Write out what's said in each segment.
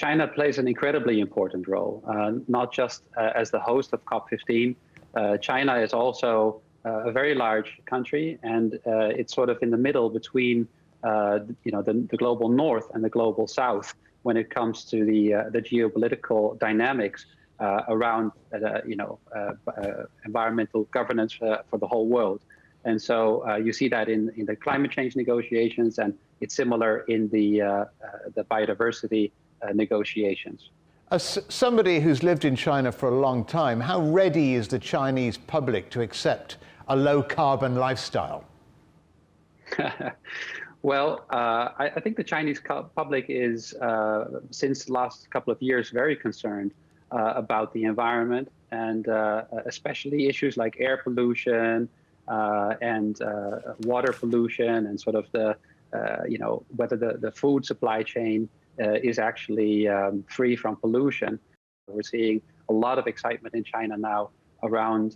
China plays an incredibly important role, not just as the host of COP15. China is also a very large country, and it's sort of in the middle between the global north and the global south when it comes to the geopolitical dynamics around environmental governance for the whole world. And so you see that in the climate change negotiations, and it's similar in the biodiversity negotiations. As somebody who's lived in China for a long time, how ready is the Chinese public to accept a low-carbon lifestyle? Well, I think the Chinese public is, since the last couple of years, very concerned about the environment, and especially issues like air pollution and water pollution, and sort of the, whether the food supply chain is actually free from pollution. We're seeing a lot of excitement in China now around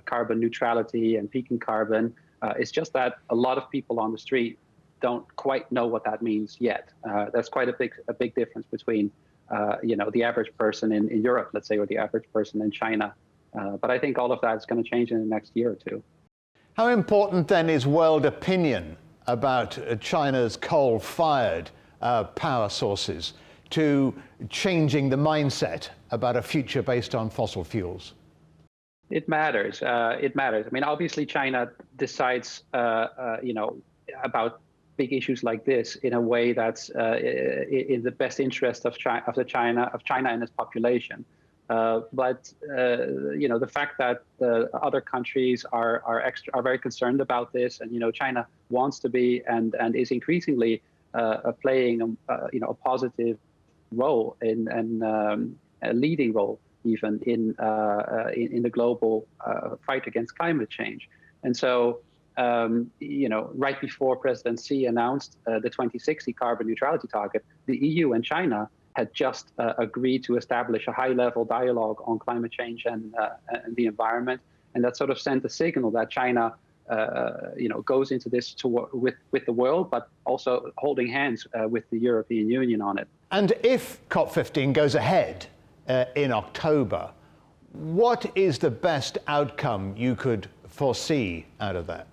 carbon neutrality and peaking carbon. It's just that a lot of people on the street don't quite know what that means yet. That's quite a big difference between the average person in Europe, let's say, or the average person in China. But I think all of that is going to change in the next year or two. How important then is world opinion about China's coal-fired power sources to changing the mindset about a future based on fossil fuels? It matters. It matters. I mean, obviously, China decides, about big issues like this in a way that's in the best interest of China and its population. But the fact that other countries are very concerned about this, and China wants to be and is increasingly playing a positive role and a leading role even in the global fight against climate change. And so right before President Xi announced the 2060 carbon neutrality target, the EU and China had just agreed to establish a high-level dialogue on climate change and the environment, and that sort of sent a signal that China, goes into this with the world, but also holding hands with the European Union on it. And if COP15 goes ahead in October, what is the best outcome you could foresee out of that?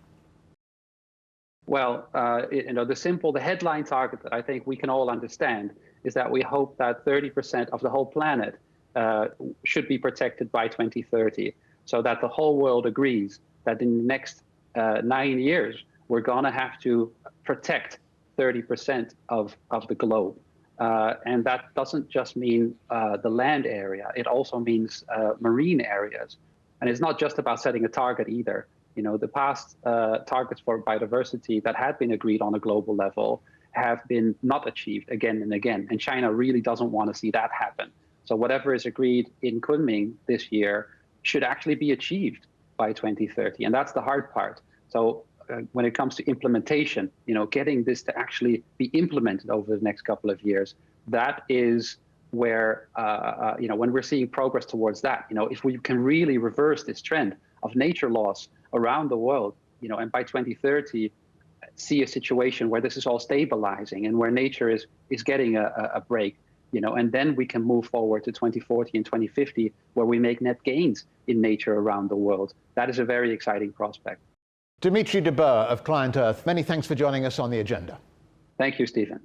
Well, the headline target that I think we can all understand is that we hope that 30% of the whole planet should be protected by 2030, so that the whole world agrees that in the next 9 years, we're going to have to protect 30% of the globe. And that doesn't just mean the land area, it also means marine areas. And it's not just about setting a target either. The past targets for biodiversity that had been agreed on a global level have been not achieved again and again. And China really doesn't want to see that happen. So whatever is agreed in Kunming this year should actually be achieved by 2030. And that's the hard part. So when it comes to implementation, getting this to actually be implemented over the next couple of years, that is where, when we're seeing progress towards that, if we can really reverse this trend of nature loss around the world, and by 2030, see a situation where this is all stabilizing and where nature is getting a break, and then we can move forward to 2040 and 2050, where we make net gains in nature around the world. That is a very exciting prospect. Dimitri De Boer of ClientEarth, many thanks for joining us on The Agenda. Thank you, Stephen.